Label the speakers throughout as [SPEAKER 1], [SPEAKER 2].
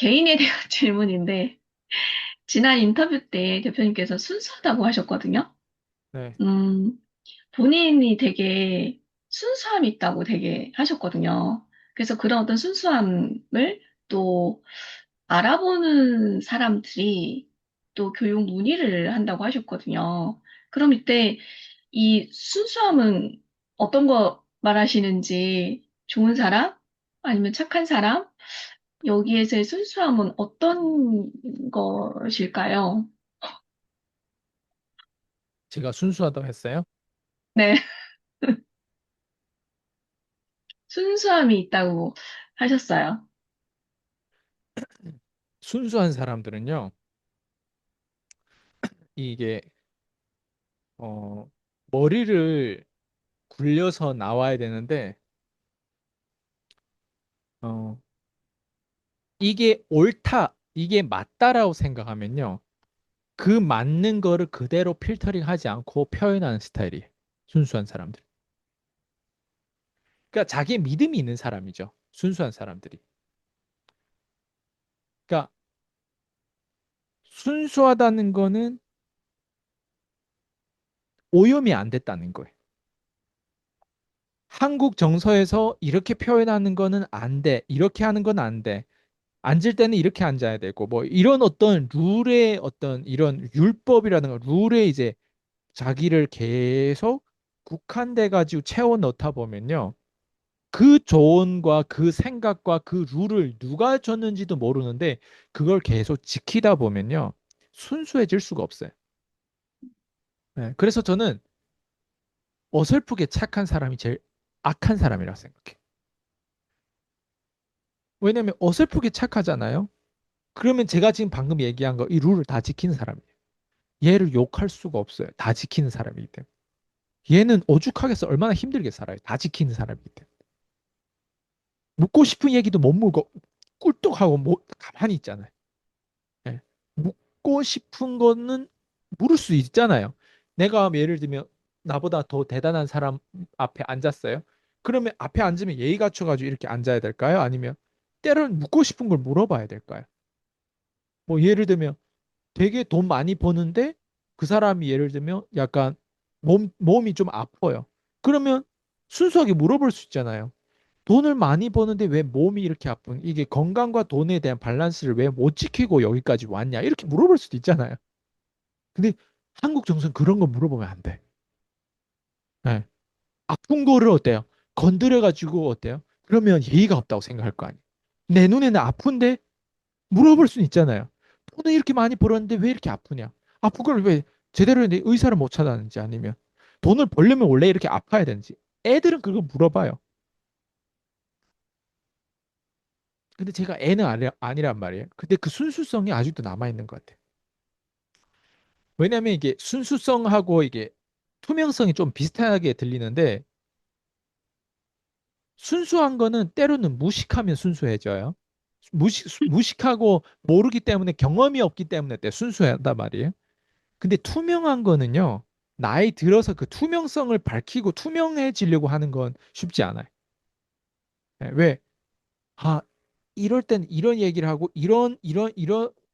[SPEAKER 1] 개인에 대한 질문인데, 지난 인터뷰 때 대표님께서 순수하다고 하셨거든요.
[SPEAKER 2] 네.
[SPEAKER 1] 음, 본인이 되게 순수함이 있다고 되게 하셨거든요. 그래서 그런 어떤 순수함을 또 알아보는 사람들이 또 교육 문의를 한다고 하셨거든요. 그럼 이때 이 순수함은 어떤 거 말하시는지 좋은 사람? 아니면 착한 사람? 여기에서의 순수함은 어떤 것일까요?
[SPEAKER 2] 제가 순수하다고 했어요?
[SPEAKER 1] 네, 순수함이 있다고 하셨어요.
[SPEAKER 2] 순수한 사람들은요, 이게, 어, 머리를 굴려서 나와야 되는데, 어, 이게 옳다, 이게 맞다라고 생각하면요, 그 맞는 거를 그대로 필터링 하지 않고 표현하는 스타일이에요. 순수한 사람들. 그러니까 자기의 믿음이 있는 사람이죠. 순수한 사람들이. 그러니까 순수하다는 거는 오염이 안 됐다는 거예요. 한국 정서에서 이렇게 표현하는 거는 안 돼. 이렇게 하는 건 안 돼. 앉을 때는 이렇게 앉아야 되고 뭐 이런 어떤 룰의 어떤 이런 율법이라든가 룰에 이제 자기를 계속 국한돼 가지고 채워 넣다 보면요. 그 조언과 그 생각과 그 룰을 누가 줬는지도 모르는데 그걸 계속 지키다 보면요. 순수해질 수가 없어요. 네, 그래서 저는 어설프게 착한 사람이 제일 악한 사람이라고 생각해요. 왜냐면 어설프게 착하잖아요. 그러면 제가 지금 방금 얘기한 거 이 룰을 다 지키는 사람이에요. 얘를 욕할 수가 없어요. 다 지키는 사람이기 때문에. 얘는 오죽하겠어. 얼마나 힘들게 살아요. 다 지키는 사람이기 때문에. 묻고 싶은 얘기도 못 물고 꿀떡하고 뭐 가만히 있잖아요. 예. 묻고 싶은 거는 물을 수 있잖아요. 내가 예를 들면 나보다 더 대단한 사람 앞에 앉았어요. 그러면 앞에 앉으면 예의 갖춰가지고 이렇게 앉아야 될까요? 아니면 때로는 묻고 싶은 걸 물어봐야 될까요? 뭐 예를 들면 되게 돈 많이 버는데 그 사람이 예를 들면 약간 몸이 좀 아파요. 그러면 순수하게 물어볼 수 있잖아요. 돈을 많이 버는데 왜 몸이 이렇게 아픈? 이게 건강과 돈에 대한 밸런스를 왜 못 지키고 여기까지 왔냐? 이렇게 물어볼 수도 있잖아요. 근데 한국 정서는 그런 거 물어보면 안 돼. 예. 아픈 거를 어때요? 건드려가지고 어때요? 그러면 예의가 없다고 생각할 거 아니에요. 내 눈에는 아픈데 물어볼 수는 있잖아요. 돈을 이렇게 많이 벌었는데 왜 이렇게 아프냐? 아픈 걸 왜 제대로 내 의사를 못 찾았는지 아니면 돈을 벌려면 원래 이렇게 아파야 되는지. 애들은 그거 물어봐요. 근데 제가 애는 아니란 말이에요. 근데 그 순수성이 아직도 남아있는 것 같아요. 왜냐하면 이게 순수성하고 이게 투명성이 좀 비슷하게 들리는데 순수한 거는 때로는 무식하면 순수해져요. 무식하고 모르기 때문에 경험이 없기 때문에 때 순수하단 말이에요. 근데 투명한 거는요, 나이 들어서 그 투명성을 밝히고 투명해지려고 하는 건 쉽지 않아요. 예, 왜? 아, 이럴 땐 이런 얘기를 하고, 이런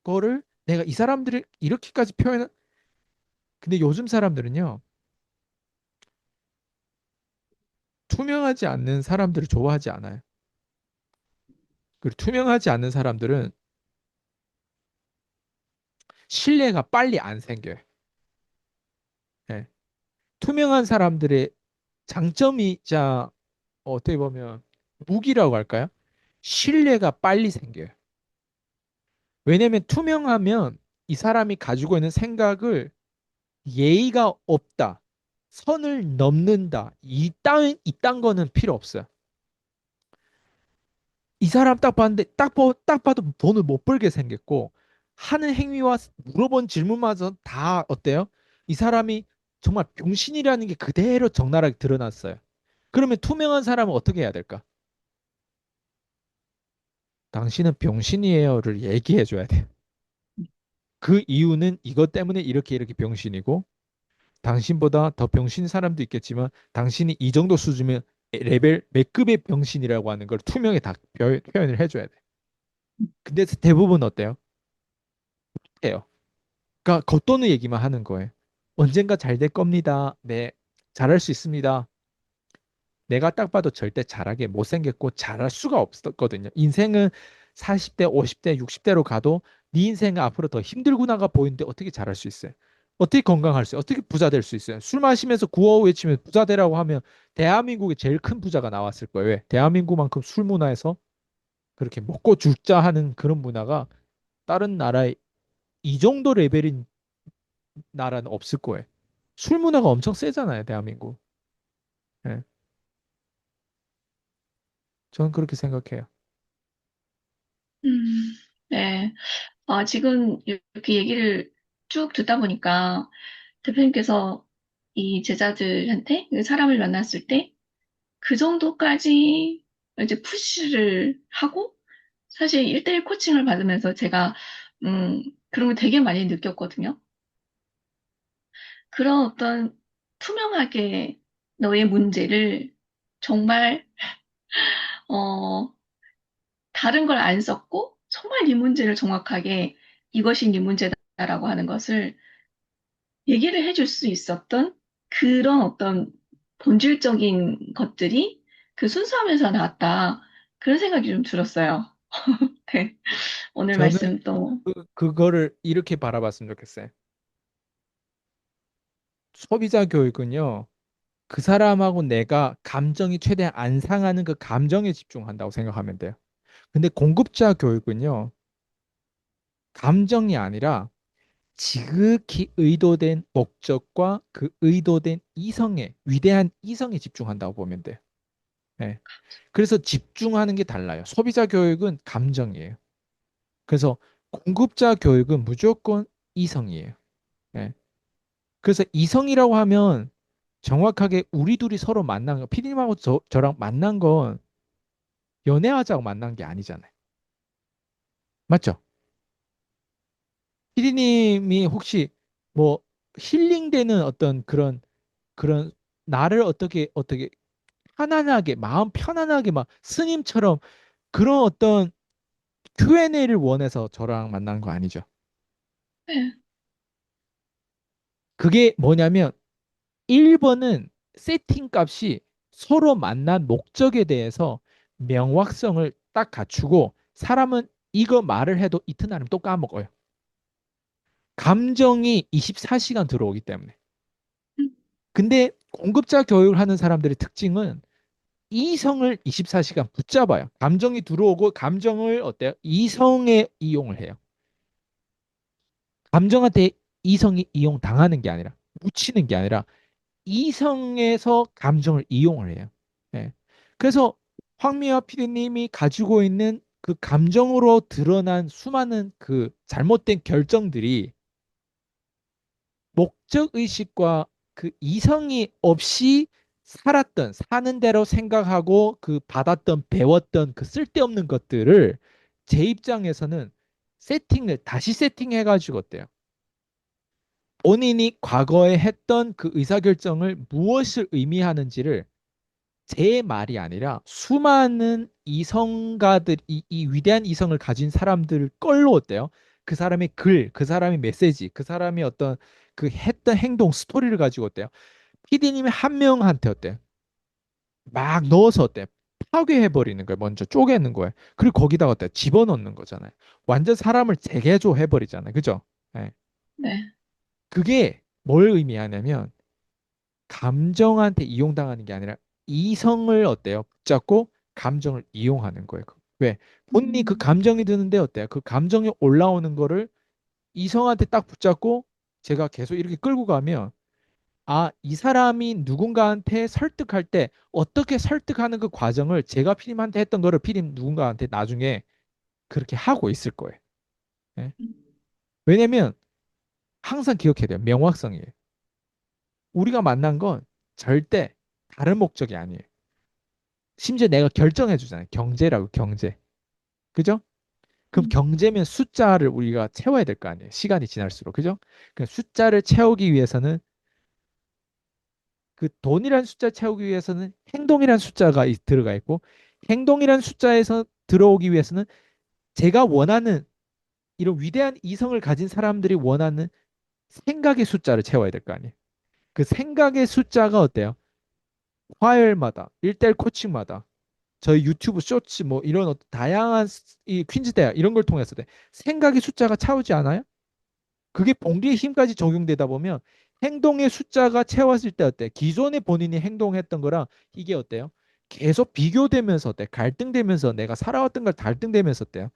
[SPEAKER 2] 거를 내가 이 사람들을 이렇게까지 표현, 근데 요즘 사람들은요, 투명하지 않는 사람들을 좋아하지 않아요. 그리고 투명하지 않는 사람들은 신뢰가 빨리 안 생겨요. 예. 투명한 사람들의 장점이자 어떻게 보면 무기라고 할까요? 신뢰가 빨리 생겨요. 왜냐면 투명하면 이 사람이 가지고 있는 생각을 예의가 없다, 선을 넘는다, 이딴 거는 필요 없어요. 이 사람 딱 봤는데 딱 봐도 돈을 못 벌게 생겼고 하는 행위와 물어본 질문마저 다 어때요? 이 사람이 정말 병신이라는 게 그대로 적나라하게 드러났어요. 그러면 투명한 사람은 어떻게 해야 될까? 당신은 병신이에요를 얘기해 줘야 돼요. 그 이유는 이것 때문에 이렇게 병신이고 당신보다 더 병신 사람도 있겠지만 당신이 이 정도 수준이면 레벨 몇 급의 병신이라고 하는 걸 투명히 다 표현을 해줘야 돼. 근데 대부분 어때요? 해요. 그러니까 겉도는 얘기만 하는 거예요. 언젠가 잘 될 겁니다. 네, 잘할 수 있습니다. 내가 딱 봐도 절대 잘하게 못생겼고 잘할 수가 없었거든요. 인생은 40대, 50대, 60대로 가도 네 인생은 앞으로 더 힘들구나가 보이는데 어떻게 잘할 수 있어요? 어떻게 건강할 수 있어요? 어떻게 부자 될 수 있어요? 술 마시면서 구호우 외치면 부자 되라고 하면 대한민국의 제일 큰 부자가 나왔을 거예요. 왜? 대한민국만큼 술 문화에서 그렇게 먹고 죽자 하는 그런 문화가 다른 나라에 이 정도 레벨인 나라는 없을 거예요. 술 문화가 엄청 세잖아요, 대한민국. 예, 저는 그렇게 생각해요.
[SPEAKER 1] 음, 네. 지금 이렇게 얘기를 쭉 듣다 보니까 대표님께서 이 제자들한테 그 사람을 만났을 때 그 정도까지 이제 푸시를 하고 사실 1대1 코칭을 받으면서 제가 그런 걸 되게 많이 느꼈거든요. 그런 어떤 투명하게 너의 문제를 정말 어 다른 걸 안 썼고 정말 네 문제를 정확하게 이것이 네 문제다라고 하는 것을 얘기를 해줄 수 있었던 그런 어떤 본질적인 것들이 그 순수함에서 나왔다. 그런 생각이 좀 들었어요. 네. 오늘
[SPEAKER 2] 저는
[SPEAKER 1] 말씀 또,
[SPEAKER 2] 그거를 이렇게 바라봤으면 좋겠어요. 소비자 교육은요, 그 사람하고 내가 감정이 최대한 안 상하는 그 감정에 집중한다고 생각하면 돼요. 근데 공급자 교육은요, 감정이 아니라 지극히 의도된 목적과 그 의도된 이성에, 위대한 이성에 집중한다고 보면 돼요. 예. 그래서 집중하는 게 달라요. 소비자 교육은 감정이에요. 그래서 공급자 교육은 무조건 이성이에요. 예. 그래서 이성이라고 하면 정확하게 우리 둘이 서로 만난 거, 피디님하고 저랑 만난 건 연애하자고 만난 게 아니잖아요. 맞죠? 피디님이 혹시 뭐 힐링되는 어떤 그런 나를 어떻게 편안하게 마음 편안하게 막 스님처럼 그런 어떤 Q&A를 원해서 저랑 만난 거 아니죠?
[SPEAKER 1] 네,
[SPEAKER 2] 그게 뭐냐면 1번은 세팅 값이 서로 만난 목적에 대해서 명확성을 딱 갖추고 사람은 이거 말을 해도 이튿날이면 또 까먹어요. 감정이 24시간 들어오기 때문에.
[SPEAKER 1] 음,
[SPEAKER 2] 근데 공급자 교육을 하는 사람들의 특징은 이성을 24시간 붙잡아요. 감정이 들어오고 감정을 어때요? 이성에 이용을 해요. 감정한테 이성이 이용당하는 게 아니라 묻히는 게 아니라 이성에서 감정을 이용을 해요. 예. 그래서 황미화 PD님이 가지고 있는 그 감정으로 드러난 수많은 그 잘못된 결정들이 목적 의식과 그 이성이 없이 살았던 사는 대로 생각하고 그 받았던 배웠던 그 쓸데없는 것들을 제 입장에서는 세팅을 다시 세팅해 가지고 어때요? 본인이 과거에 했던 그 의사결정을 무엇을 의미하는지를 제 말이 아니라 수많은 이성가들, 이 위대한 이성을 가진 사람들 걸로 어때요? 그 사람의 글, 그 사람의 메시지, 그 사람의 어떤 그 했던 행동, 스토리를 가지고 어때요? PD님이 한 명한테 어때요? 막 넣어서 어때요? 파괴해버리는 거예요. 먼저 쪼개는 거예요. 그리고 거기다가 어때요? 집어넣는 거잖아요. 완전 사람을 재개조해버리잖아요. 그죠? 예.
[SPEAKER 1] 네.
[SPEAKER 2] 그게 뭘 의미하냐면 감정한테 이용당하는 게 아니라 이성을 어때요? 붙잡고 감정을 이용하는 거예요. 왜? 본인이 그
[SPEAKER 1] 음,
[SPEAKER 2] 감정이 드는데 어때요? 그 감정이 올라오는 거를 이성한테 딱 붙잡고 제가 계속 이렇게 끌고 가면 아, 이 사람이 누군가한테 설득할 때 어떻게 설득하는 그 과정을 제가 피디님한테 했던 거를 피디님 누군가한테 나중에 그렇게 하고 있을 거예요. 예? 왜냐면 항상 기억해야 돼요. 명확성이에요. 우리가 만난 건 절대 다른 목적이 아니에요. 심지어 내가 결정해 주잖아요. 경제라고 경제. 그죠? 그럼
[SPEAKER 1] 음,
[SPEAKER 2] 경제면 숫자를 우리가 채워야 될 거 아니에요. 시간이 지날수록. 그죠? 그 숫자를 채우기 위해서는 그 돈이라는 숫자 채우기 위해서는 행동이라는 숫자가 들어가 있고 행동이라는 숫자에서 들어오기 위해서는 제가 원하는 이런 위대한 이성을 가진 사람들이 원하는 생각의 숫자를 채워야 될 거 아니에요. 그 생각의 숫자가 어때요? 화요일마다, 일대일 코칭마다, 저희 유튜브 쇼츠 뭐 이런 다양한 이 퀸즈 대학 이런 걸 통해서 생각의 숫자가 차오지 않아요? 그게 봉리의 힘까지 적용되다 보면 행동의 숫자가 채웠을 때 어때? 기존에 본인이 행동했던 거랑 이게 어때요? 계속 비교되면서 어때? 갈등되면서 내가 살아왔던 걸 갈등되면서 어때요?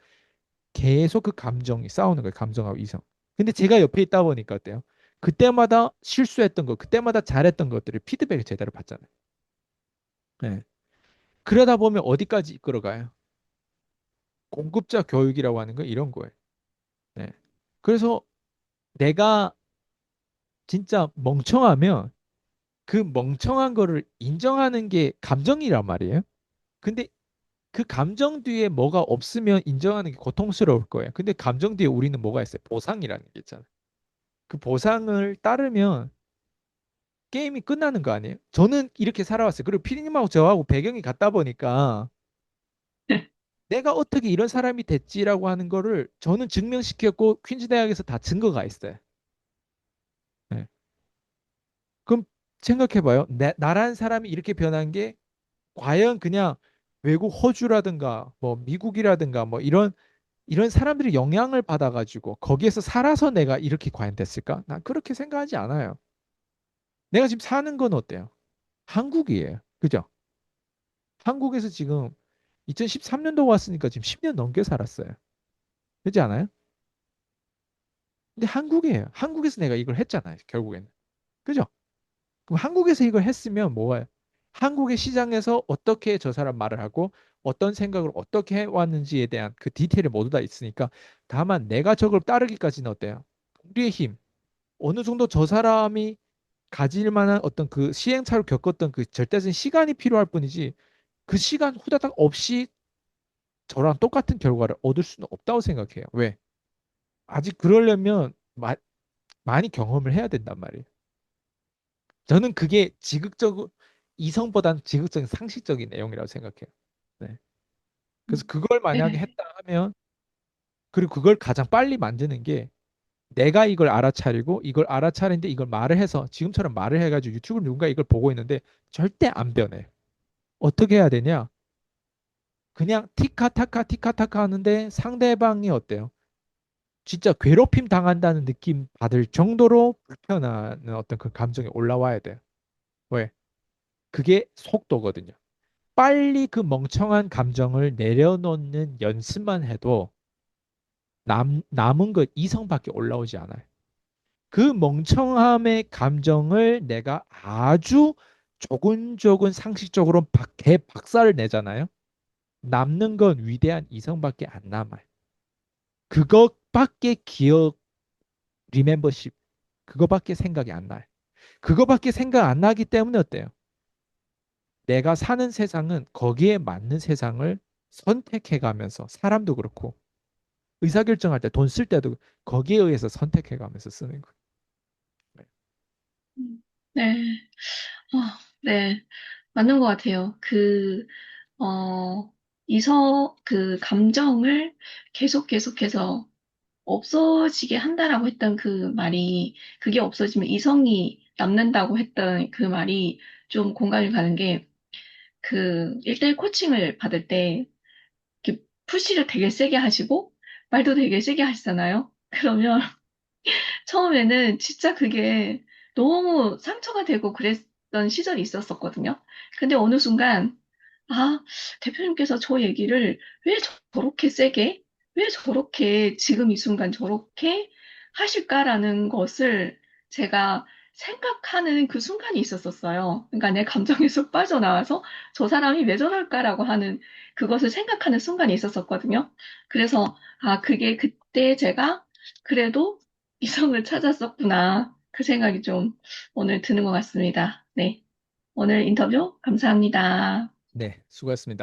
[SPEAKER 2] 계속 그 감정이 싸우는 거예요. 감정하고 이성. 근데 제가 옆에 있다 보니까 어때요? 그때마다 실수했던 거, 그때마다 잘했던 것들을 피드백을 제대로 받잖아요. 네. 그러다 보면 어디까지 이끌어가요? 공급자 교육이라고 하는 거 이런 거예요. 네. 그래서 내가 진짜 멍청하면 그 멍청한 거를 인정하는 게 감정이란 말이에요. 근데 그 감정 뒤에 뭐가 없으면 인정하는 게 고통스러울 거예요. 근데 감정 뒤에 우리는 뭐가 있어요? 보상이라는 게 있잖아요. 그 보상을 따르면 게임이 끝나는 거 아니에요? 저는 이렇게 살아왔어요. 그리고 피디님하고 저하고 배경이 같다 보니까 내가 어떻게 이런 사람이 됐지라고 하는 거를 저는 증명시켰고 퀸즈 대학에서 다 증거가 있어요. 네. 그럼 생각해봐요. 나란 사람이 이렇게 변한 게 과연 그냥 외국 호주라든가 뭐 미국이라든가 뭐 이런 사람들이 영향을 받아가지고 거기에서 살아서 내가 이렇게 과연 됐을까? 난 그렇게 생각하지 않아요. 내가 지금 사는 건 어때요? 한국이에요. 그죠? 한국에서 지금 2013년도 왔으니까 지금 10년 넘게 살았어요. 그렇지 않아요? 근데 한국이에요. 한국에서 내가 이걸 했잖아요. 결국에는. 그죠? 그럼 한국에서 이걸 했으면 뭐예요? 한국의 시장에서 어떻게 저 사람 말을 하고 어떤 생각을 어떻게 해왔는지에 대한 그 디테일이 모두 다 있으니까 다만 내가 저걸 따르기까지는 어때요? 우리의 힘. 어느 정도 저 사람이 가질 만한 어떤 그 시행착오를 겪었던 그 절대적인 시간이 필요할 뿐이지 그 시간 후다닥 없이 저랑 똑같은 결과를 얻을 수는 없다고 생각해요. 왜? 아직 그러려면 많이 경험을 해야 된단 말이에요. 저는 그게 지극적 이성보다는 지극적인 상식적인 내용이라고 생각해요. 네. 그래서 그걸 만약에
[SPEAKER 1] 네.
[SPEAKER 2] 했다 하면 그리고 그걸 가장 빨리 만드는 게 내가 이걸 알아차리고 이걸 알아차리는데 이걸 말을 해서 지금처럼 말을 해가지고 유튜브 누군가 이걸 보고 있는데 절대 안 변해. 어떻게 해야 되냐? 그냥 티카타카 티카타카 하는데 상대방이 어때요? 진짜 괴롭힘 당한다는 느낌 받을 정도로 불편한 어떤 그 감정이 올라와야 돼요. 왜? 그게 속도거든요. 빨리 그 멍청한 감정을 내려놓는 연습만 해도 남은 것 이성밖에 올라오지 않아요. 그 멍청함의 감정을 내가 아주 조근조근 상식적으로 박살을 내잖아요. 남는 건 위대한 이성밖에 안 남아요. 그것밖에 기억, 리멤버십, 그거밖에 생각이 안 나요. 그거밖에 생각 안 나기 때문에 어때요? 내가 사는 세상은 거기에 맞는 세상을 선택해 가면서 사람도 그렇고 의사결정할 때 돈 쓸 때도 거기에 의해서 선택해 가면서 쓰는 거예요.
[SPEAKER 1] 네. 네. 맞는 것 같아요. 어, 그 감정을 계속해서 없어지게 한다라고 했던 그 말이, 그게 없어지면 이성이 남는다고 했던 그 말이 좀 공감이 가는 게, 그 1대1 코칭을 받을 때, 이렇게 푸시를 되게 세게 하시고, 말도 되게 세게 하시잖아요. 그러면 처음에는 진짜 그게 너무 상처가 되고 그랬던 시절이 있었었거든요. 근데 어느 순간, 아, 대표님께서 저 얘기를 왜 저렇게 세게, 왜 저렇게 지금 이 순간 저렇게 하실까라는 것을 제가 생각하는 그 순간이 있었었어요. 그러니까 내 감정에서 빠져나와서 저 사람이 왜 저럴까라고 하는 그것을 생각하는 순간이 있었었거든요. 그래서, 아, 그게 그때 제가 그래도 이성을 찾았었구나. 그 생각이 좀 오늘 드는 것 같습니다. 네. 오늘 인터뷰 감사합니다.
[SPEAKER 2] 네, 수고했습니다.